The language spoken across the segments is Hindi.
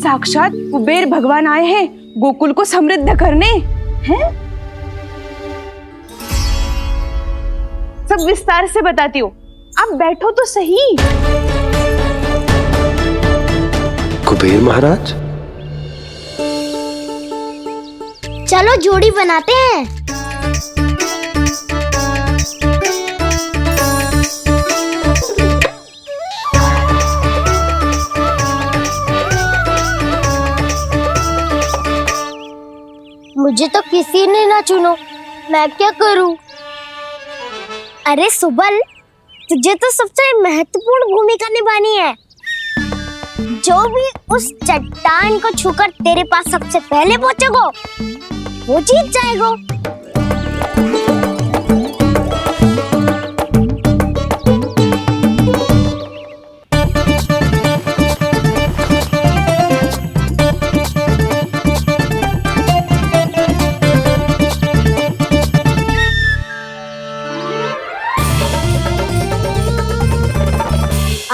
साक्षात कुबेर भगवान आए हैं गोकुल को समृद्ध करने। हैं? सब विस्तार से बताती हूँ, आप बैठो तो सही। कुबेर महाराज, चलो जोड़ी बनाते हैं। मुझे तो किसी ने ना चुनो, मैं क्या करूं? अरे सुबल, तुझे तो सबसे महत्वपूर्ण भूमिका निभानी है। जो भी उस चट्टान को छूकर तेरे पास सबसे पहले पहुंचेगा वो जीत जाएगा।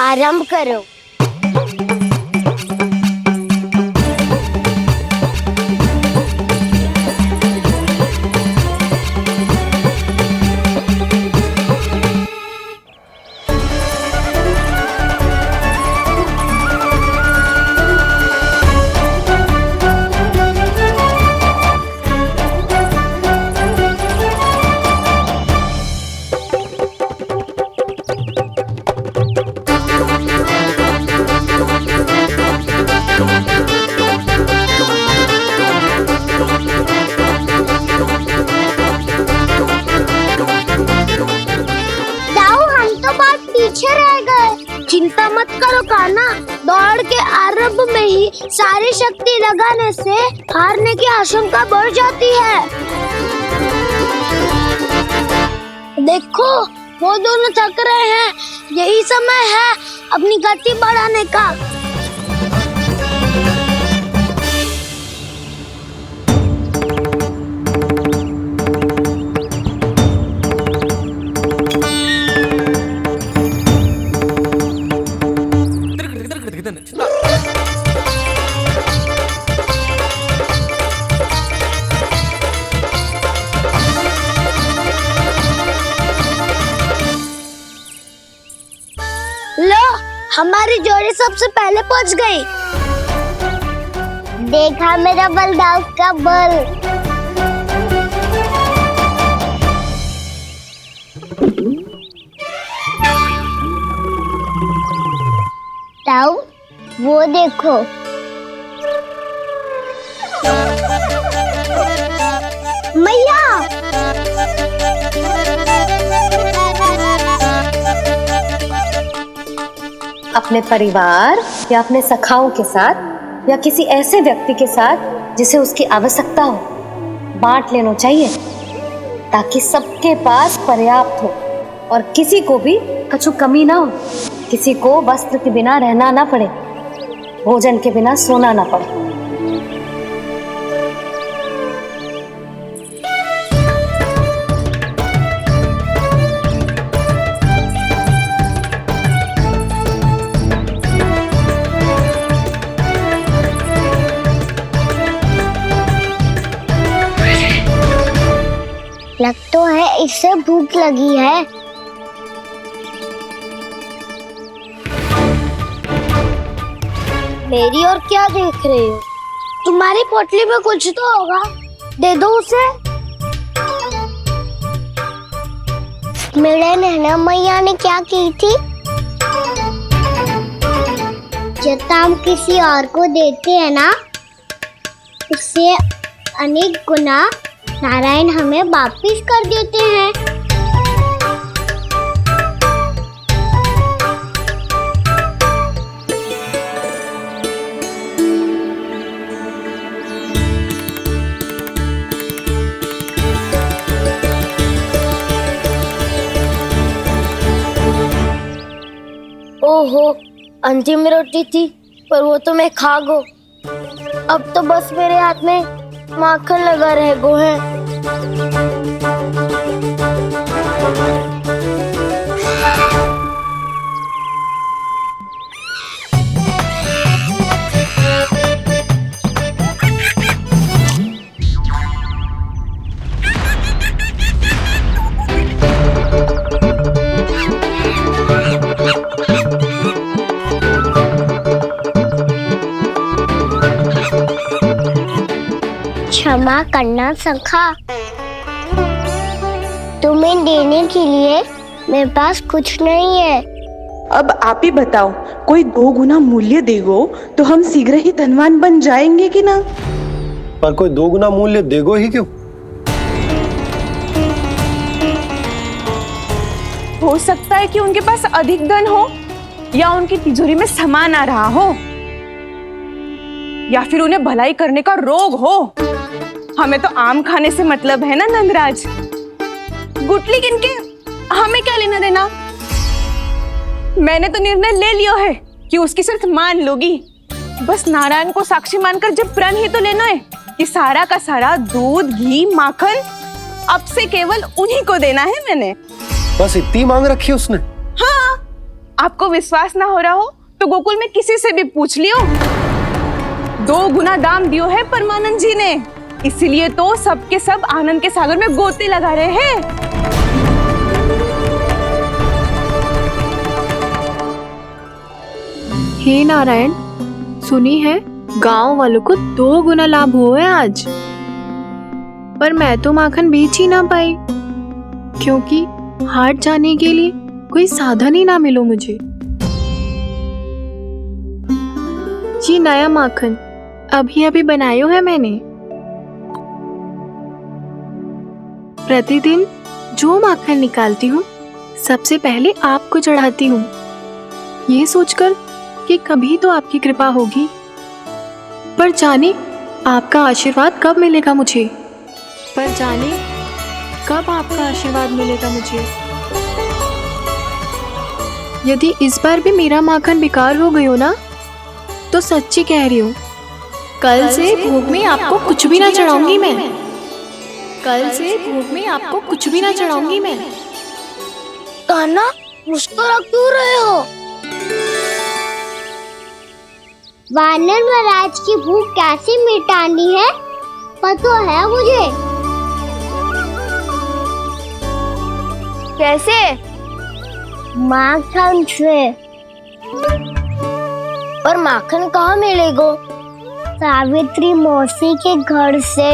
आरंभ करो। चिंता मत करो कान्हा, दौड़ के आरंभ में ही सारी शक्ति लगाने से हारने की आशंका बढ़ जाती है। देखो वो दोनों थक रहे हैं, यही समय है अपनी गति बढ़ाने का। लो, हमारी जोड़ी सबसे पहले पहुंच गई। देखा मेरा बलदाव का बल। ताऊ, वो देखो। मैया, अपने परिवार या अपने सखाओं के साथ या किसी ऐसे व्यक्ति के साथ जिसे उसकी आवश्यकता हो, बांट लेना चाहिए ताकि सबके पास पर्याप्त हो और किसी को भी कछु कमी ना हो, किसी को वस्त्र के बिना रहना ना पड़े, भोजन के बिना सोना ना पड़े। लग तो है इससे भूख लगी है। मेरी और क्या देख रहे हो? तुम्हारी पोटली में कुछ तो होगा, दे दो उसे। मेरे नैना मैया ने क्या की थी? जब हम किसी और को देते हैं ना, उससे अनेक गुना नारायण हमें वापिस कर देते हैं। ओहो, अंतिम रोटी थी पर वो तो मैं खा गो। अब तो बस मेरे हाथ में माखन लगा रह गो है। क्षमा करना सखा। तुम्हें देने के लिए मेरे पास कुछ नहीं है। अब आप ही बताओ, कोई 2 गुना मूल्य देगो तो हम शीघ्र ही धनवान बन जाएंगे कि ना? पर कोई 2 गुना मूल्य देगो ही क्यों? हो सकता है कि उनके पास अधिक धन हो, या उनकी तिजोरी में सामान आ रहा हो, या फिर उन्हें भलाई करने का रोग हो। हमें तो आम खाने से मतलब है ना नंदराज। गुटली किनके, हमें क्या लेना देना। मैंने तो निर्णय ले लिया है कि उसकी सिर्फ मान लोगी। बस नारायण को साक्षी मानकर जब प्रण ही तो लेना है कि सारा का सारा दूध, घी, माखन अब से केवल उन्हीं को देना है मैंने। बस इतनी मांग रखी उसने? हाँ, आपको विश्वास ना हो रहा हो तो गोकुल में किसी से भी पूछ लियो। 2 गुना दाम दियो है परमानंद जी ने, इसीलिए तो सबके सब आनंद के सागर में गोते लगा रहे हैं। हे नारायण, सुनी है गांव वालों को 2 गुना लाभ हुआ है आज। पर मैं तो माखन बेच ही ना पाई, क्योंकि हाट जाने के लिए कोई साधन ही ना मिलो मुझे। ये नया माखन अभी अभी बनायो है मैंने। प्रतिदिन जो माखन निकालती हूँ सबसे पहले आपको चढ़ाती हूँ, ये सोचकर कि कभी तो आपकी कृपा होगी। पर जाने आपका आशीर्वाद कब मिलेगा मुझे, पर जाने कब आपका आशीर्वाद मिलेगा मुझे। यदि इस बार भी मेरा माखन बेकार हो गयो ना, तो सच्ची कह रही हूँ, कल से भोग में आपको कुछ भी ना चढ़ाऊंगी मैं। कल से भोग में आपको कुछ भी ना चढ़ाऊंगी मैं। कान्हा, मुस्कुरा क्यों रहे हो? वानर महाराज की भूख कैसे मिटानी है पता है मुझे। कैसे? माखन से। पर माखन कहाँ मिलेगा? सावित्री मौसी के घर से।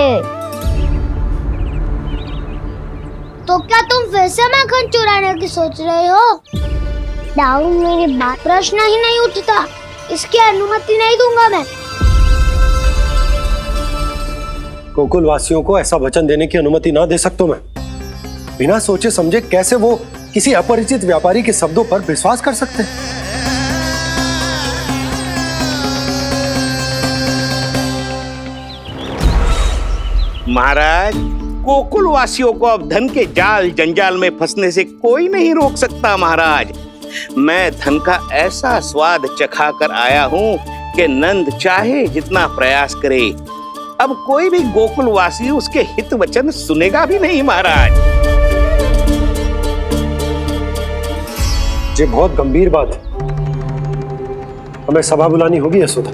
तो क्या तुम फिर से माखन चुराने की सोच रहे हो? दाऊ, मेरी बात प्रश्न ही नहीं उठता, इसकी अनुमति नहीं दूंगा मैं। गोकुल वासियों को ऐसा वचन देने की अनुमति ना दे सकता मैं। बिना सोचे समझे कैसे वो किसी अपरिचित व्यापारी के शब्दों पर विश्वास कर सकते हैं? महाराज, गोकुल वासियों को अब धन के जाल जंजाल में फंसने से कोई नहीं रोक सकता। महाराज, मैं धन का ऐसा स्वाद चखा कर आया हूँ कि नंद चाहे जितना प्रयास करे, अब कोई भी गोकुल वासी उसके हित वचन सुनेगा भी नहीं। महाराज, ये बहुत गंभीर बात है, हमें सभा बुलानी होगी यशोदा।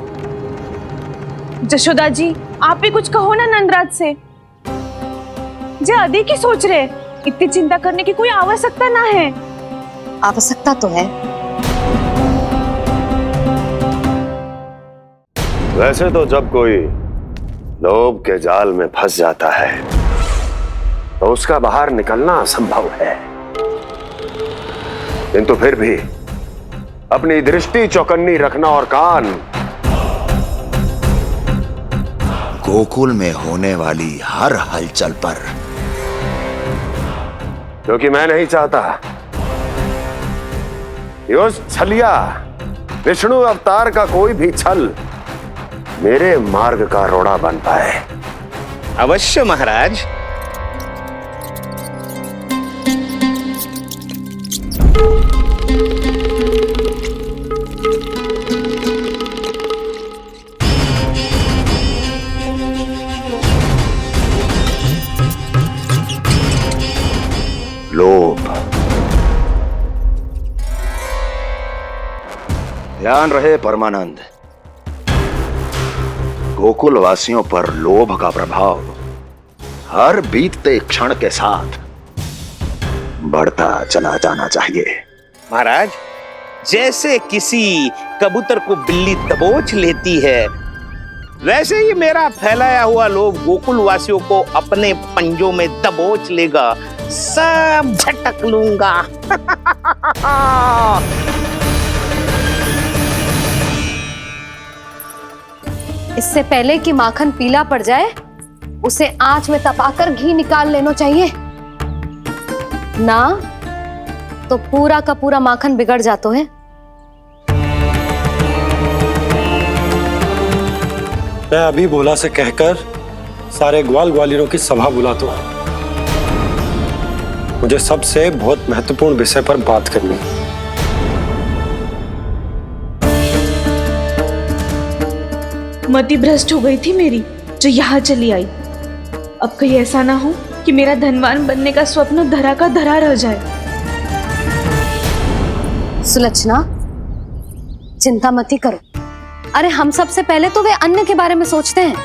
जशोदा जी, आप भी कुछ कहो ना नंदराज से। जे अधिक ही सोच रहे, इतनी चिंता करने की कोई आवश्यकता ना है। आवश्यकता तो है। वैसे तो जब कोई लोभ के जाल में फंस जाता है तो उसका बाहर निकलना असंभव है, किंतु फिर भी अपनी दृष्टि चौकन्नी रखना और कान गोकुल में होने वाली हर हलचल पर, क्योंकि मैं नहीं चाहता कि उस छलिया विष्णु अवतार का कोई भी छल मेरे मार्ग का रोड़ा बन पाए। अवश्य महाराज। लोभ। ध्यान रहे परमानंद, गोकुल वासियों पर लोभ का प्रभाव हर बीतते क्षण के साथ बढ़ता चला जाना चाहिए। महाराज, जैसे किसी कबूतर को बिल्ली दबोच लेती है, वैसे ही मेरा फैलाया हुआ लोभ गोकुल वासियों को अपने पंजों में दबोच लेगा, सब झटक लूंगा। इससे पहले कि माखन पीला पड़ जाए, उसे आंच में तपाकर घी निकाल लेना चाहिए ना, तो पूरा का पूरा माखन बिगड़ जाता है। मैं अभी भोला से कहकर सारे ग्वाल ग्वालियरों की सभा बुलाता हूं। मुझे सबसे बहुत महत्वपूर्ण विषय पर बात करनी है। मति भ्रष्ट हो गई थी मेरी, जो यहाँ चली आई। अब कहीं ऐसा ना हो कि मेरा धनवान बनने का स्वप्न धरा का धरा रह जाए। सुलक्षणा, चिंता मत ही करो। अरे हम सबसे पहले तो वे अन्न के बारे में सोचते हैं।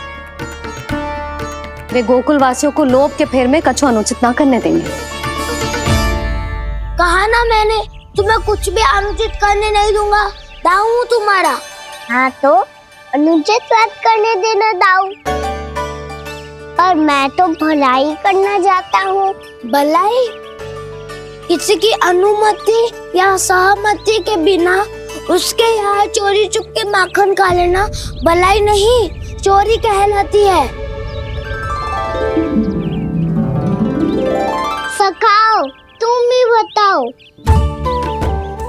वे गोकुल वासियों को लोभ के फेर में कछु अनुचित ना करने देंगे। कहा ना मैंने, तुम्हें कुछ भी अनुचित करने नहीं दूंगा। दाऊ हूँ तुम्हारा। हाँ तो अनुचित बात करने देना दाऊ। पर मैं तो भलाई करना चाहता हूँ। भलाई? किसी की अनुमति या सहमति के बिना उसके यहाँ चोरी चुप के माखन खा लेना भलाई नहीं, चोरी कहलाती है। सखाओ, तुम ही बताओ,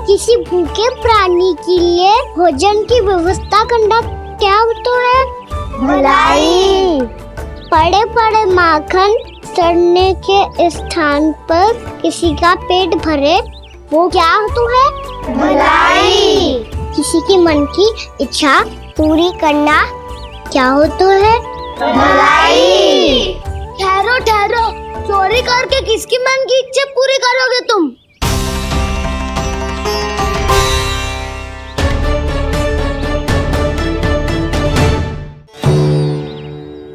किसी भूखे प्राणी के लिए भोजन की व्यवस्था करना क्या तो है? भलाई। पड़े पड़े माखन सड़ने के स्थान पर किसी का पेट भरे, वो क्या तो है? भलाई। किसी की मन की इच्छा पूरी करना क्या हो तो है? भलाई। ठहरो ठहरो, चोरी करके किसकी मन की इच्छा पूरी करोगे तुम?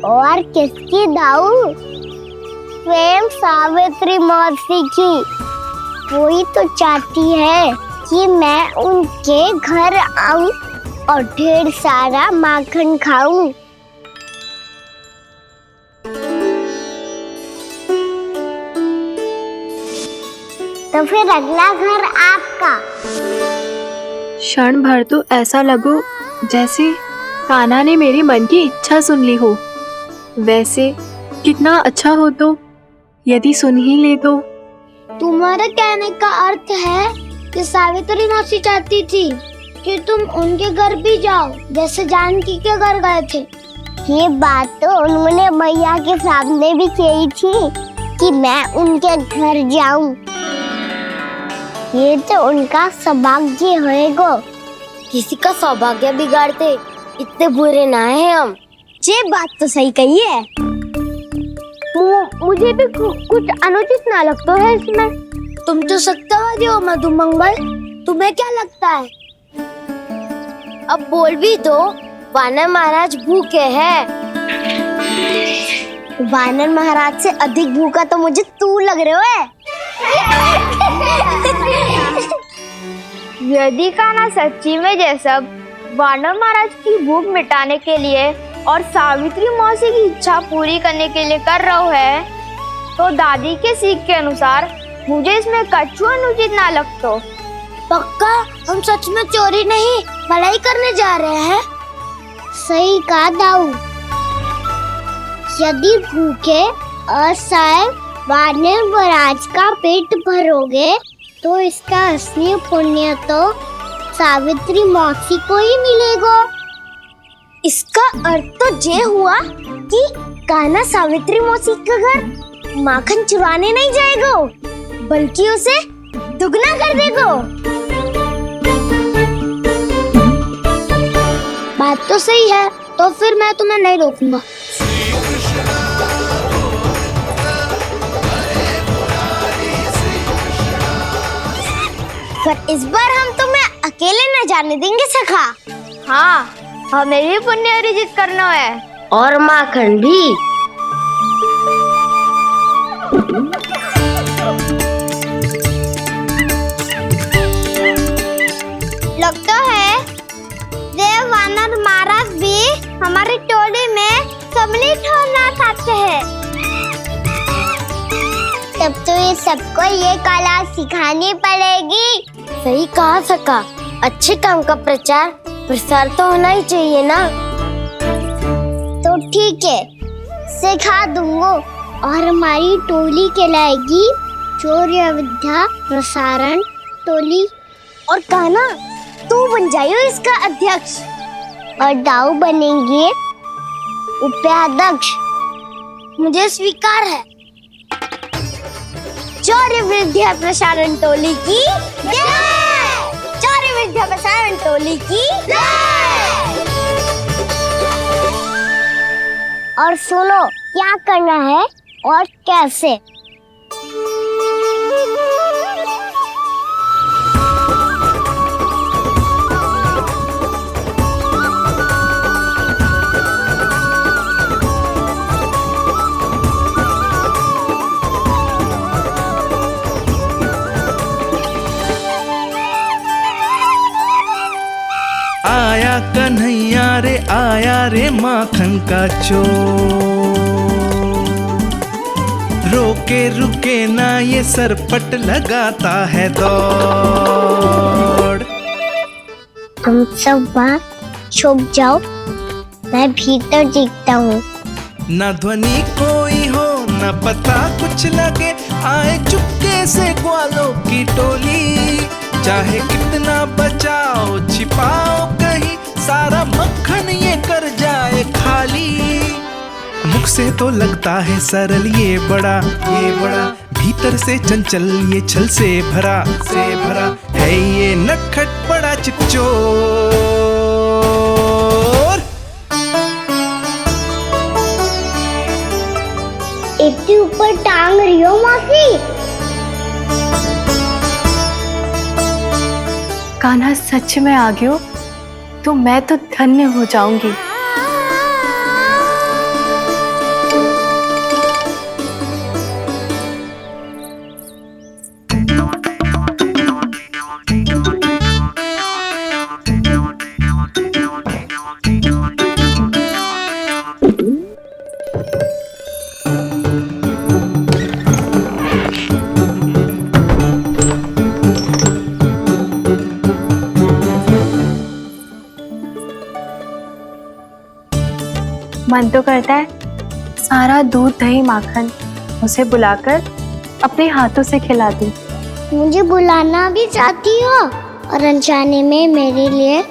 और किसकी दाऊ? स्वयं सावित्री मौसी की। वही तो चाहती है कि मैं उनके घर आऊं और ढेर सारा माखन खाऊं। तो फिर अगला घर आपका। क्षण भर तो ऐसा लगो जैसे कान्हा ने मेरे मन की इच्छा सुन ली हो। वैसे कितना अच्छा हो तो यदि सुन ही ले तो। तुम्हारे कहने का अर्थ है कि सावित्री मौसी चाहती थी कि तुम उनके घर भी जाओ, जैसे जानकी के घर गए थे। ये बात तो उन्होंने मैया के सामने भी कही थी कि मैं उनके घर जाऊं। ये तो उनका सौभाग्य होएगा। किसी का सौभाग्य बिगाड़ते इतने बुरे ना है हम। ये बात तो सही कही है। मुझे भी कुछ अनुचित ना लगता है इसमें। तुम तो सत्यवादी हो मधुमंगल, तुम्हें क्या लगता है? अब बोल भी दो, वानर महाराज भूखे हैं। वानर महाराज से अधिक भूखा तो मुझे तू लग रहे हो। यदि कान्हा सच्ची में जैसा वानर महाराज की भूख मिटाने के लिए और सावित्री मौसी की इच्छा पूरी करने के लिए कर रहा है, तो दादी के सीख के अनुसार मुझे इसमें कछु अनुचित ना लगता। पक्का हम सच में चोरी नहीं भलाई करने जा रहे हैं। सही कहा दाऊ। यदि भूखे असहाय वानर महाराज का पेट भरोगे तो इसका असली पुण्य तो सावित्री मौसी को ही मिलेगा। इसका अर्थ तो ये हुआ कि कान्हा सावित्री मौसी का घर माखन चुराने नहीं जाएगा, बल्कि उसे दुगना कर देगा। बात तो सही है, तो फिर मैं तुम्हें नहीं रोकूंगा। पर इस बार हम तुम्हें अकेले न जाने देंगे सखा। हाँ, हमें भी पुण्य अर्जित करना है और माखन भी। लगता है देव वानर महाराज भी हमारी टोली मस्त है। तब तो ये सबको ये कला सिखानी पड़ेगी। सही कहा सका, अच्छे काम का प्रचार प्रसार तो होना ही चाहिए ना। तो ठीक है, सिखा दूंगा और हमारी टोली कहलाएगी शौर्य विद्या प्रसारण टोली। और कान्हा तू बन जाइयो इसका अध्यक्ष और दाऊ बनेंगे उपाध्यक्ष। मुझे स्वीकार है। शौर्य विद्या प्रसारण टोली की जय! शौर्य विद्या प्रसारण टोली की जय! और सुनो क्या करना है और कैसे। आया कन्हैया रे आया रे माखन का चोर, रोके रुके ना ये सरपट लगाता है दौड़। तुम सब बाहर छुप जाओ, मैं भीतर देखता हूँ। न ध्वनि कोई हो न पता कुछ लगे, आए चुपके से ग्वालों की टोली। चाहे कितना बचाओ छिपाओ कहीं, सारा मक्खन ये कर जाए खाली। मुख से तो लगता है सरल ये बड़ा भीतर से चंचल ये छल से भरा है ये नटखट बड़ा चिपचोर। इतने ऊपर टांग रही हो मौसी। कान्हा सच में आ गए हो तो मैं तो धन्य हो जाऊंगी। मन तो करता है सारा दूध दही माखन उसे बुलाकर अपने हाथों से खिला दूं। मुझे बुलाना भी चाहती हो और अनजाने में मेरे लिए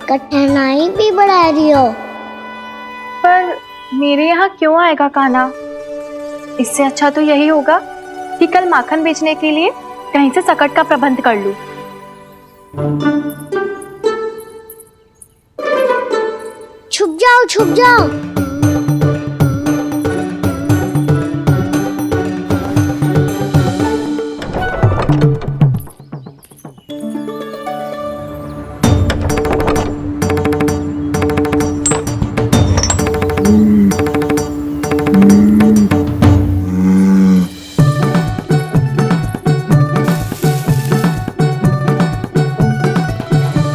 कठिनाई भी बढ़ा रही हो। पर मेरे यहाँ क्यों आएगा कान्हा? इससे अच्छा तो यही होगा कि कल माखन बेचने के लिए कहीं से सकट का प्रबंध कर लूं। छुप जाओ छुप जाओ।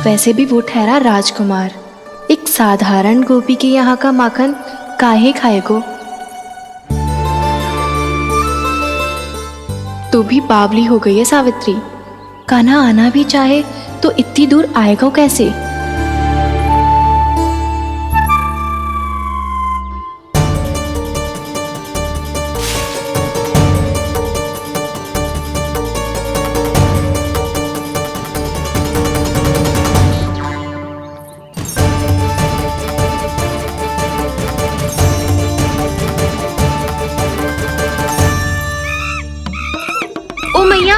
वैसे भी वो ठहरा राजकुमार, एक साधारण गोपी के यहाँ का माखन काहे खाएगो। तो भी बावली हो गई है सावित्री। कान्हा आना भी चाहे तो इतनी दूर आएगा कैसे? ओ मैया,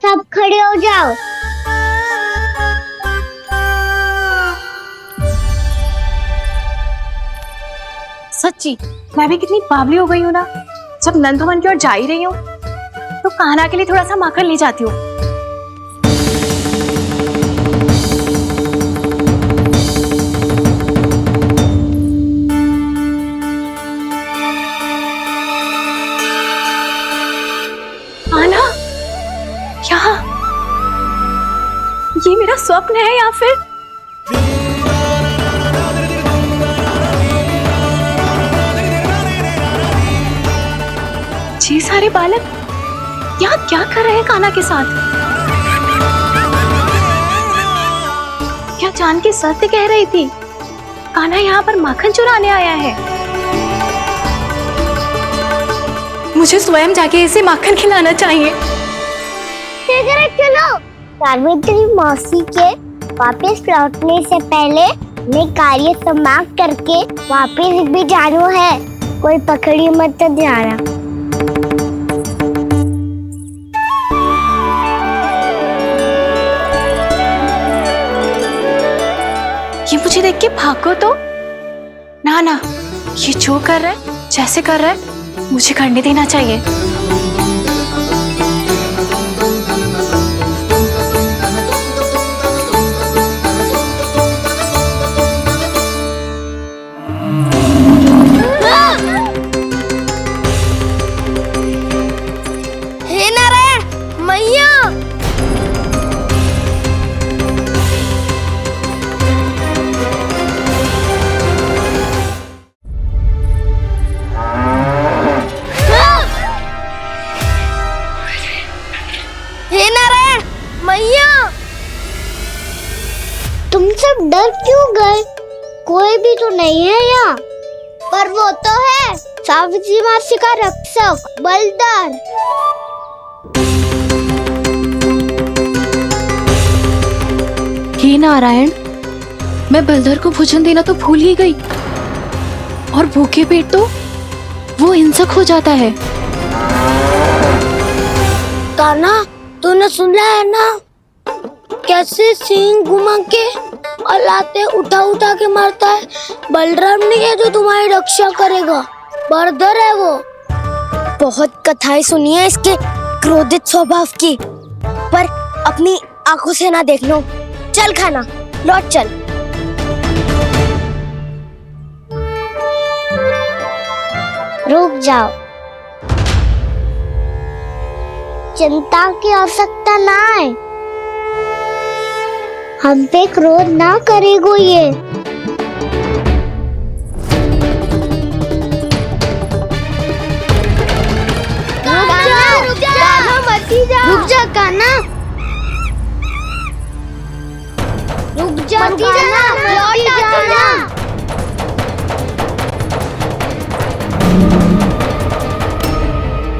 सब खड़े हो जाओ। सच्ची मैं भी कितनी बावली हो गई हूँ ना। जब नंदभवन की ओर जा ही रही हूँ तो कान्हा के लिए थोड़ा सा माखन ले जाती हूँ। मेरा स्वप्न है या फिर ये सारे बालक यहाँ क्या कर रहे हैं कान्हा के साथ? क्या जानकी सत्य कह रही थी? कान्हा यहाँ पर माखन चुराने आया है। मुझे स्वयं जाके इसे माखन खिलाना चाहिए। चलो सावित्री मौसी के वापस लौटने से पहले मैं कार्य समाप्त करके वापस भी जाना है। कोई पकड़ी मत जाना। ये मुझे देख के भागो तो ना ना, ये जो कर रहा है, जैसे कर रहा है, मुझे करने देना चाहिए। हे नारायण मैया, हे नारायण मैया, तुम सब डर क्यों गए? कोई भी तो नहीं है यहाँ। पर वो तो है सावित्री मासी का रक्षक बलदार। हे नारायण, मैं बलधर को भोजन देना तो भूल ही गई, और भूखे पेट तो वो हिंसक हो जाता है। कान्हा, तूने सुना है ना कैसे सिंह घुमा के और लाते उठा उठा के मारता है? बलराम नहीं है जो तुम्हारी रक्षा करेगा, बलधर है वो। बहुत कथाएं सुनी है इसके क्रोधित स्वभाव की, पर अपनी आंखों से ना देख लो। चल खाना, लौट चल। रुक जाओ, चिंता की आवश्यकता ना है। हम पे क्रोध ना करेगो ये। रुक जा कान्हा, रुक जा कान्हा, लौट जाना।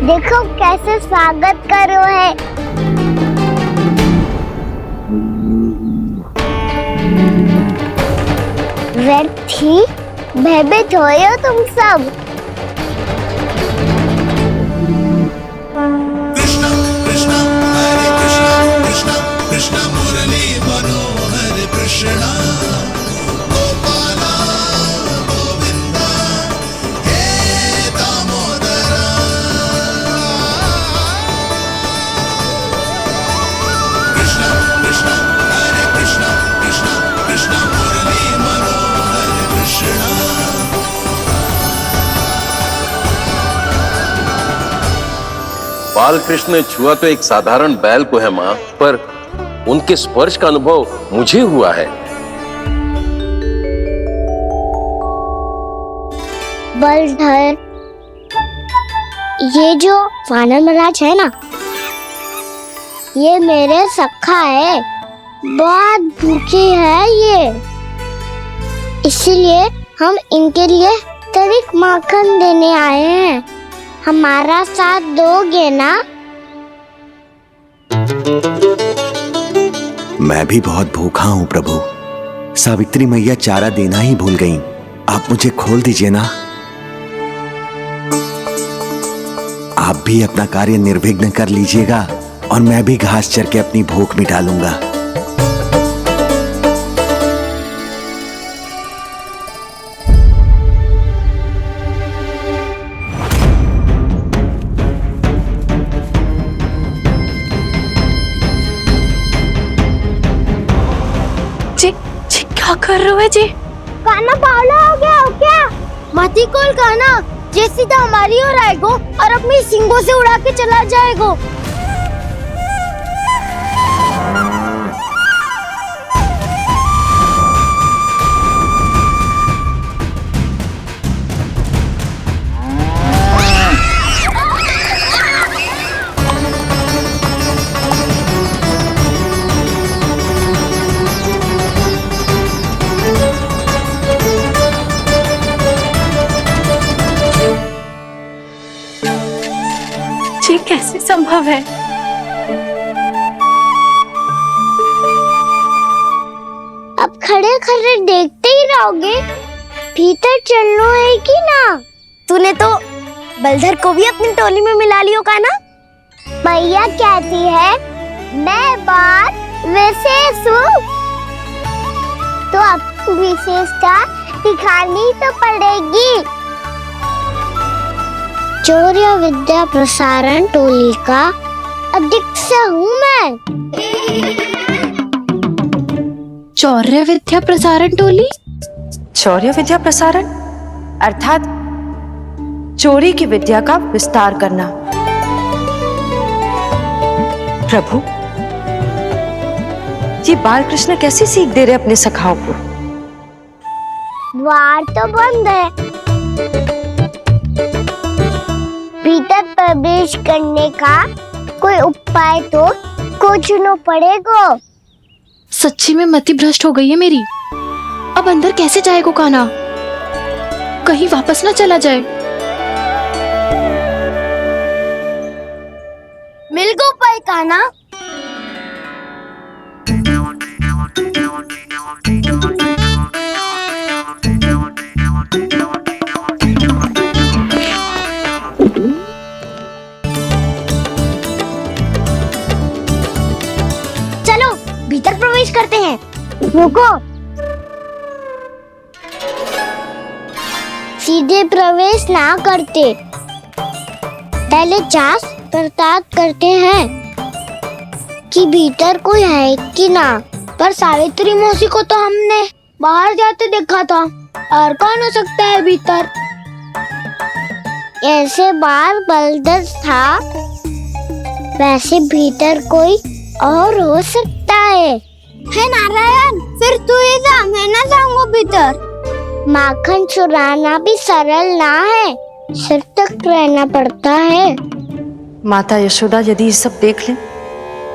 देखो कैसे स्वागत करो है। व्यर्थ ही भयभीत हो तुम सब। बाल कृष्ण ने छुआ तो एक साधारण बैल को है माँ, पर उनके स्पर्श का अनुभव मुझे हुआ है। बलधर, ये जो वानर महाराज है ना, ये मेरे सखा है। बहुत भूखे है ये, इसलिए हम इनके लिए तनिक माखन देने आए हैं। हमारा साथ दोगे ना? मैं भी बहुत भूखा हूँ प्रभु। सावित्री मैया चारा देना ही भूल गईं। आप मुझे खोल दीजिए ना। आप भी अपना कार्य निर्विघ्न कर लीजिएगा और मैं भी घास चर के अपनी भूख मिटा लूंगा। क्या कर रहे हो जी? कान्हा पागल हो गया हो क्या? मती कोल कान्हा, जे सीधा हमारी ओर आएगो और अपनी सींगों से उड़ा के चला जाएगो। संभव है? अब खड़े खड़े देखते ही रहोगे? भीतर चलना है कि ना? तूने तो बलधर को भी अपनी टोली में मिला लियो का ना? भैया कहती है मैं बात विशेष हूँ, तो अब विशेषता दिखानी तो पड़ेगी। चौर्य विद्या प्रसारण टोली का अध्यक्ष हूँ मैं। चौर्य विद्या प्रसारण टोली? चौर्य विद्या प्रसारण अर्थात चोरी की विद्या का विस्तार करना। प्रभु, ये बाल कृष्ण कैसी सीख दे रहे अपने सखाओं को? द्वार तो बंद है, भीतर प्रवेश करने का कोई उपाय तो खोजना पड़ेगा। सच्ची में मति भ्रष्ट हो गई है मेरी। अब अंदर कैसे जाएगा कान्हा? कहीं वापस ना चला जाए। मिल गो उपाय कान्हा। चलो भीतर प्रवेश करते हैं। रुको, सीधे प्रवेश ना करते, पहले जांच पड़ताल करते हैं कि भीतर कोई है कि ना। पर सावित्री मौसी को तो हमने बाहर जाते देखा था, और कौन हो सकता है भीतर? ऐसे बार बलदर था, वैसे भीतर कोई और हो सकता है नारायण? फिर तू ही जा, मैं ना जाऊंगा भीतर। माखन चुराना भी सरल ना है, सिर तक रहना पड़ता है। माता यशोदा यदि ये सब देख लें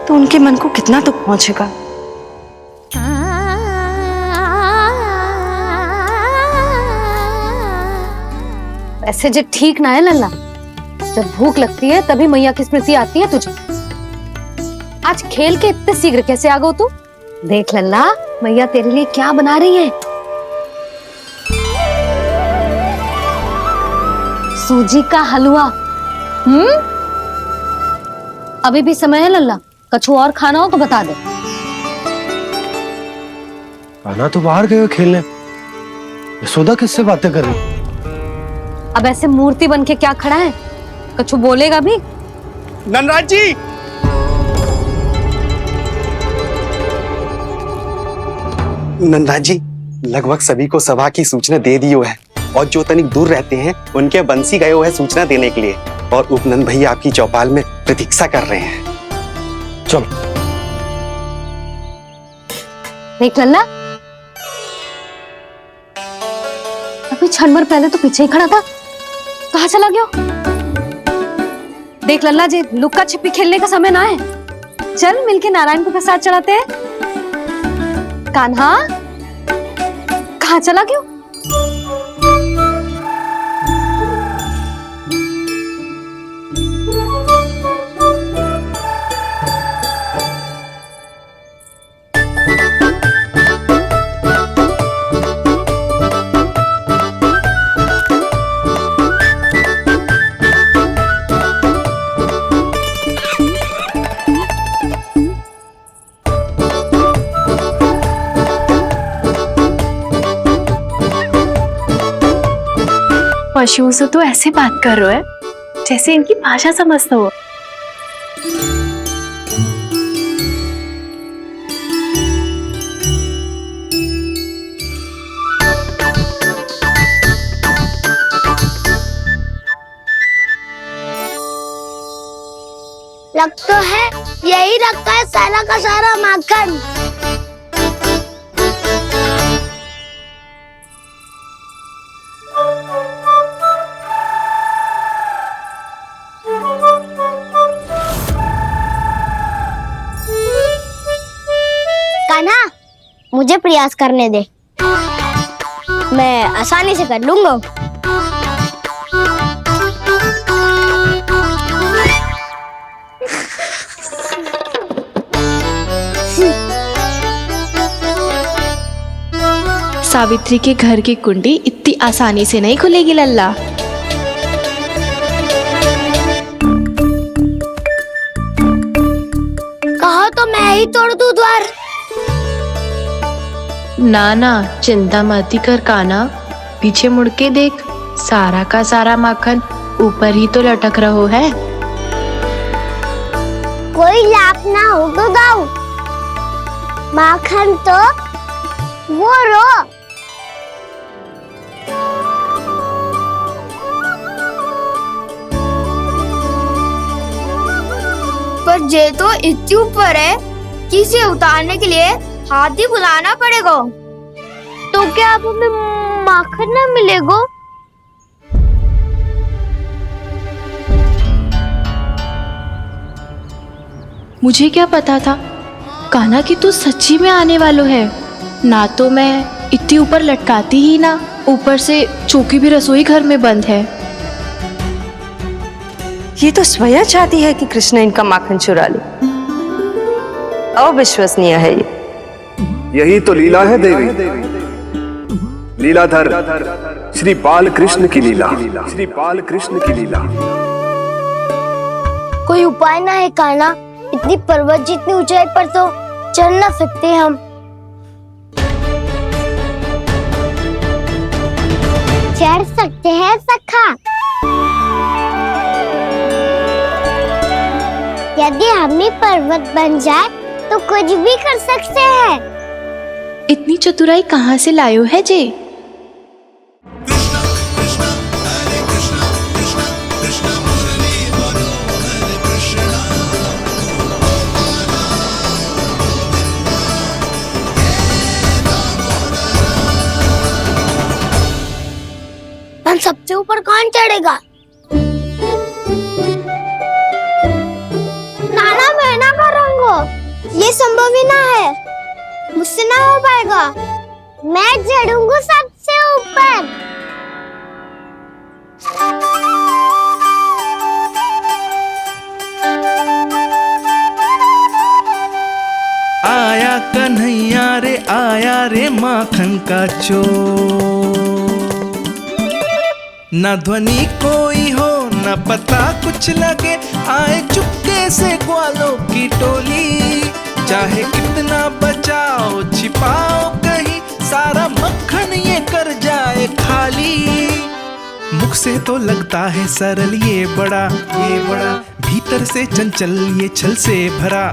तो उनके मन को कितना दुख पहुंचेगा। ऐसे जो ठीक ना है लल्ला, जब भूख लगती है तभी मैया की स्मृति आती है तुझे। आज खेल के इतने शीघ्र कैसे आ गो तू? देख लल्ला, मैया तेरे लिए क्या बना रही है। सूजी का हलवा। अभी भी समय है लल्ला, कछु और खाना हो तो बता दे। कान्हा तो बाहर गए खेलने, यशोदा किससे बातें कर रही? अब ऐसे मूर्ति बन के क्या खड़ा है? कछु बोलेगा भी? नंदराज जी, नंदराज जी, लगभग सभी को सभा की सूचना दे दी है, और जो तनिक दूर रहते हैं उनके बंसी गए हुए सूचना देने के लिए, और उपनंद भैया आपकी चौपाल में प्रतीक्षा कर रहे हैं। चलो। देख लल्ला, अभी क्षण भर पहले तो पीछे ही खड़ा था, कहाँ चला गया? देख लल्ला जी, लुक्का छिपी खेलने का समय ना है। चल मिलके नारायण को प्रसाद चढ़ाते हैं। कान्हा, कहाँ चला गया? पशुओं से तो ऐसे बात कर रहे हो जैसे इनकी भाषा समझता हो। लग तो है यही रखा है सारा का सारा माखन। कान्हा, मुझे प्रयास करने दे, मैं आसानी से कर लूंगा। सावित्री के घर की कुंडी इतनी आसानी से नहीं खुलेगी लल्ला। कहा तो मैं ही तोड़ दूं द्वार। ना ना, चिंता मत कर काना, पीछे मुड़ के देख, सारा का सारा माखन ऊपर ही तो लटक रहो है। कोई लाभ ना होगा गाँव, माखन तो वो रो। पर जे तो इतनी ऊपर है कि इसे उतारने के लिए हाथी बुलाना पड़ेगा। तो क्या अब हमें माखन ना मिलेगा? मुझे क्या पता था कान्हा कि तू सच्ची में आने वालो है। ना तो मैं इतनी ऊपर लटकाती ही ना, ऊपर से चौकी भी रसोई घर में बंद है। ये तो स्वयं चाहती है कि कृष्ण इनका माखन चुरा ले। अविश्वसनीय है ये। यही तो लीला है देवी, लीलाधर श्री बाल कृष्ण की लीला, श्री बाल कृष्ण की लीला। कोई उपाय ना है कान्हा? इतनी पर्वत जितनी ऊंचाई पर तो चढ़ ना सकते हम। चढ़ सकते हैं सखा, यदि हम ही पर्वत बन जाए तो कुछ भी कर सकते हैं। इतनी चतुराई कहाँ से लायो है जे? हम सबसे ऊपर कौन चढ़ेगा? नाना मैं ना करूँगा, ये संभव ही ना है, मुझसे ना हो पाएगा। मैं चढ़ूंगा सबसे ऊपर। आया कन्हैया रे आया रे माखन का चोर। न ध्वनि कोई हो न पता कुछ लगे, आए चुपके से ग्वालों की टोली। चाहे कितना बचाओ छिपाओ कहीं, सारा मक्खन ये कर जाए खाली। मुख से तो लगता है सरल ये बड़ा भीतर से चंचल ये छल से भरा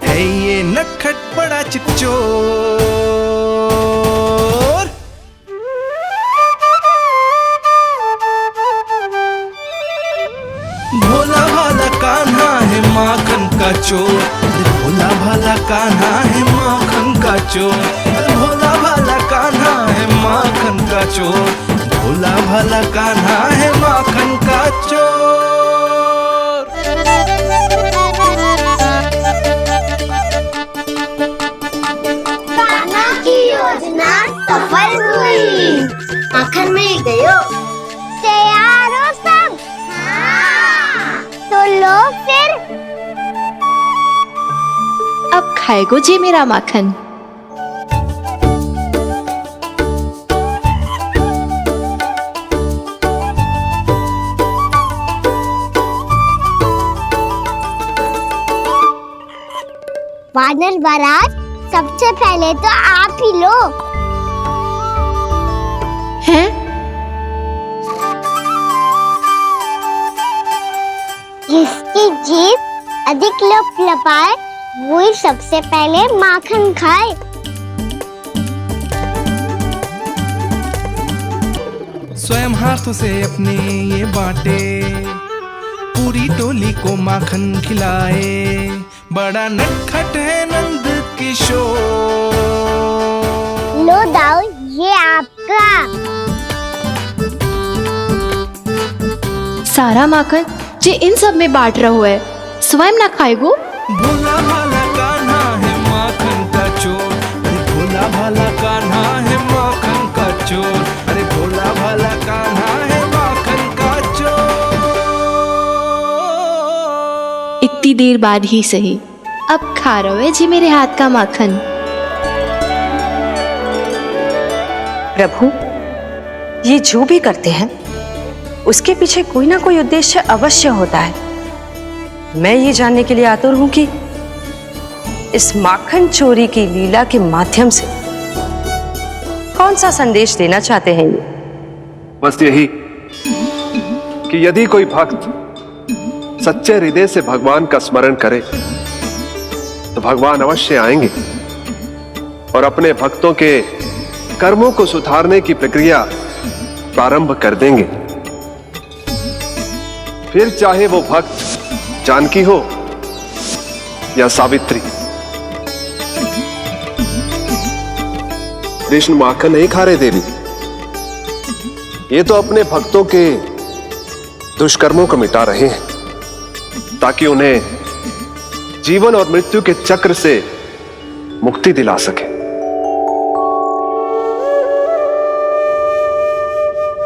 है ये नटखट बड़ा चिच्चोर। भोला भाला कान्हा है माखन का चोर, भोला भाला कान्हा है माखन का चोर, भोला भाला कान्हा है माखन का चोर, भोला भाला कान्हा है माखन का चोर। कान्हा की योजना सफल हुई, माखन मिल गयो। तैयार हो सब? तो लो फिर। अब खाएगो जे मेरा माखन। वानर महाराज, सबसे पहले तो आप ही लो। हैं? जिसकी जीभ अधिक लपलपाए वही सबसे पहले माखन खाए। स्वयं हाथों से अपने ये बांटे, पूरी टोली को माखन खिलाए। बड़ा नटखट है नंद किशोर। लो दाऊ, ये आपका। सारा माखन जे इन सब में बांट रहो है, स्वयं ना खाएगो। भोला भाला कान्हा है माखन का चोर, अरे भोला भाला कान्हा है माखन का चोर, अरे भोला भाला कान्हा है माखन का चोर। इतनी देर बाद ही सही, अब खा रहे जी मेरे हाथ का माखन। प्रभु, ये जो भी करते हैं उसके पीछे कोई ना कोई उद्देश्य अवश्य होता है। मैं ये जानने के लिए आतुर हूं कि इस माखन चोरी की लीला के माध्यम से कौन सा संदेश देना चाहते हैं ये? बस यही कि यदि कोई भक्त सच्चे हृदय से भगवान का स्मरण करे तो भगवान अवश्य आएंगे और अपने भक्तों के कर्मों को सुधारने की प्रक्रिया प्रारंभ कर देंगे। फिर चाहे वो भक्त जानकी हो या सावित्री। कृष्ण माखन नहीं खा रहे देवी, ये तो अपने भक्तों के दुष्कर्मों को मिटा रहे हैं ताकि उन्हें जीवन और मृत्यु के चक्र से मुक्ति दिला सके।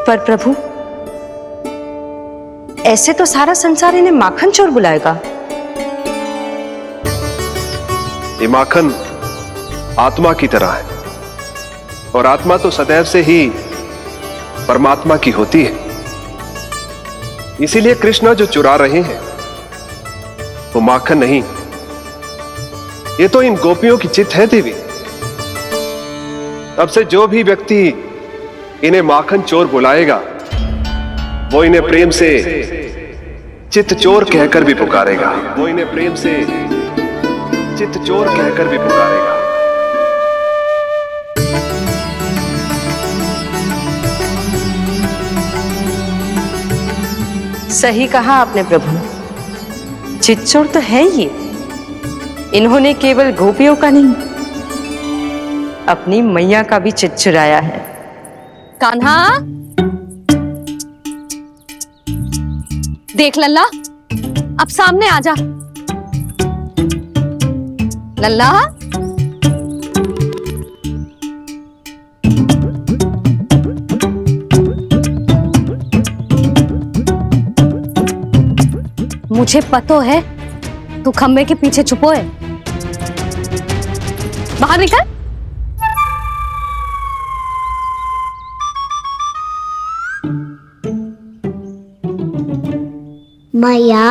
पर प्रभु, ऐसे तो सारा संसार इन्हें माखन चोर बुलाएगा। ये माखन आत्मा की तरह है और आत्मा तो सदैव से ही परमात्मा की होती है। इसीलिए कृष्ण जो चुरा रहे हैं वो माखन नहीं, ये तो इन गोपियों की चित्त है देवी। अब से जो भी व्यक्ति इन्हें माखन चोर बुलाएगा वो इन्हें प्रेम से चित्त चोर कहकर भी पुकारेगा। वो इन्हें प्रेम से चित्त चोर कहकर भी पुकारेगा। सही कहा आपने प्रभु, चित्त चोर तो है ये। इन्होंने केवल गोपियों का नहीं, अपनी मैया का भी चित्त चुराया है। कान्हा, देख लल्ला, अब सामने आ जा। लल्ला, मुझे पतो है तू खम्बे के पीछे छुपो है। बाहर निकल। मैया,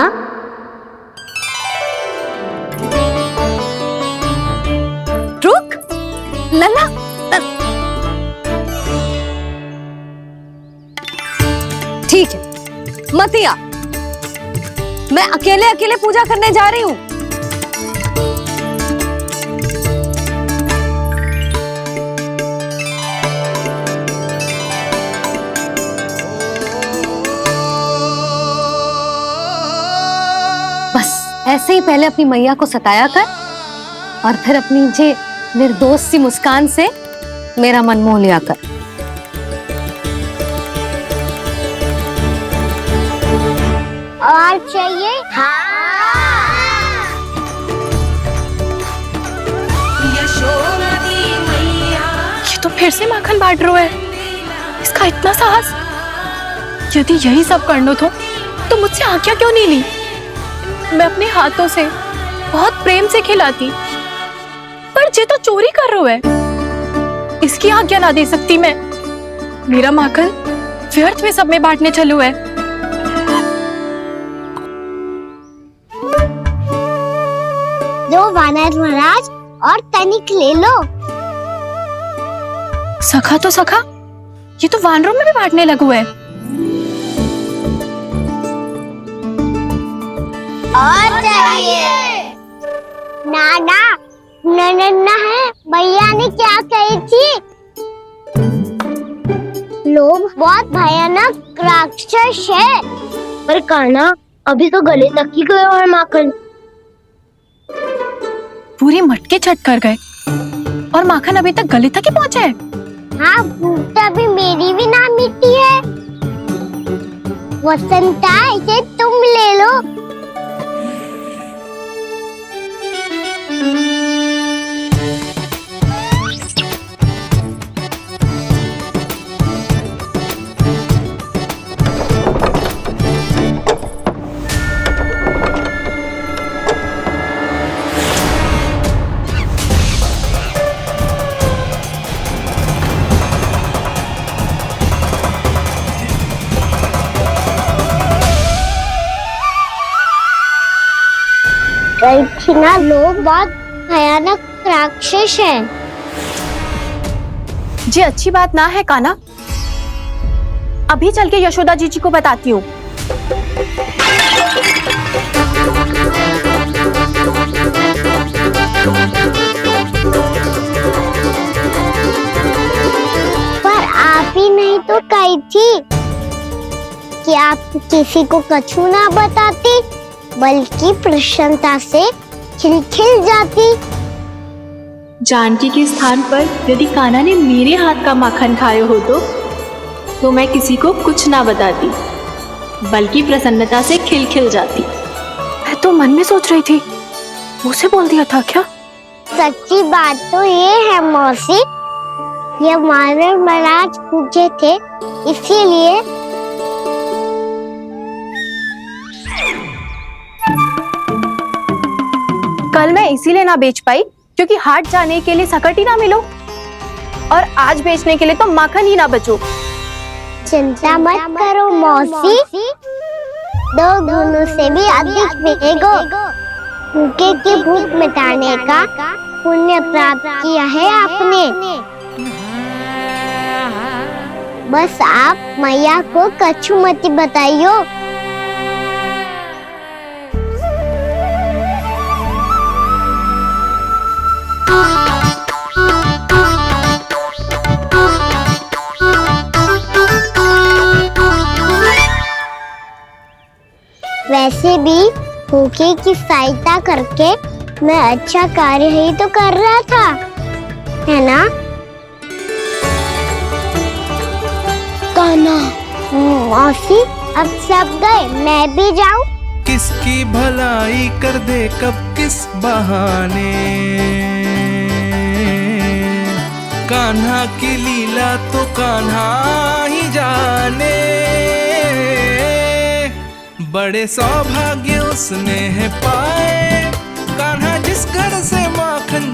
रुक लल्ला, ठीक है मत आ, मैं अकेले अकेले पूजा करने जा रही हूँ। बस ऐसे ही पहले अपनी मैया को सताया कर और फिर अपनी जे निर्दोष सी मुस्कान से मेरा मन मोह लिया कर। और चाहिए? ये तो फिर से माखन बांट रहा है। इसका इतना साहस। यदि यही सब करना तो मुझसे आज्ञा क्यों नहीं ली? मैं अपने हाथों से बहुत प्रेम से खिलाती, पर ये तो चोरी कर रहा है। इसकी आज्ञा ना दे सकती मैं। मेरा माखन व्यर्थ में सब में बांटने चलू है। दो वानर महाराज और तनिक ले लो। सखा तो सखा, ये तो वानरों में भी बांटने लगू है। और चाहिए? नाना, नन्ना है, भैया ने क्या कही थी? लोभ बहुत भयानक राक्षस है। पर कान्हा, अभी तो गले तक ही गया है माखन। पूरी मटके छट कर गए और माखन अभी तक गले तक ही पहुंचा है। हाँ, तभी मेरी भी ना मिट्टी है। वसंता, इसे तुम ले लो। गई थी ना, लोग बहुत भयानक राक्षस हैं। जी अच्छी बात ना है कान्हा, अभी चल के यशोदा जी को बताती हूँ। पर आप ही नहीं तो कही थी कि आप किसी को कछु ना बताती, बल्कि प्रसन्नता से खिलखिल जाती। जानकी के स्थान पर यदि कान्हा ने मेरे हाथ का माखन खाया हो तो मैं किसी को कुछ ना बताती, बल्कि प्रसन्नता से खिलखिल जाती। मैं तो मन में सोच रही थी, मुझसे बोल दिया था क्या? सच्ची बात तो ये है मौसी, ये मानव महाराज पूछे थे, इसीलिए। कल मैं इसीलिए ना बेच पाई क्योंकि हाट जाने के लिए सकट ही ना मिलो, और आज बेचने के लिए तो माखन ही ना बचो। चिंता मत करो मौसी, 2 गुणों से भी अधिक मिलेगा। भूखे की भूख मिटाने का पुण्य प्राप्त किया है आपने। बस आप मैया को कछु मत बताइयो। वैसे भी भूखे की सहायता करके मैं अच्छा कार्य ही तो कर रहा था, है ना? कान्हा, मौसी अब सब गए, मैं भी जाऊं? किसकी भलाई कर दे कब किस बहाने, कान्हा की लीला तो कान्हा ही जाने। बड़े सौभाग्य उसने है पाए, कान्हा जिस घर से माखन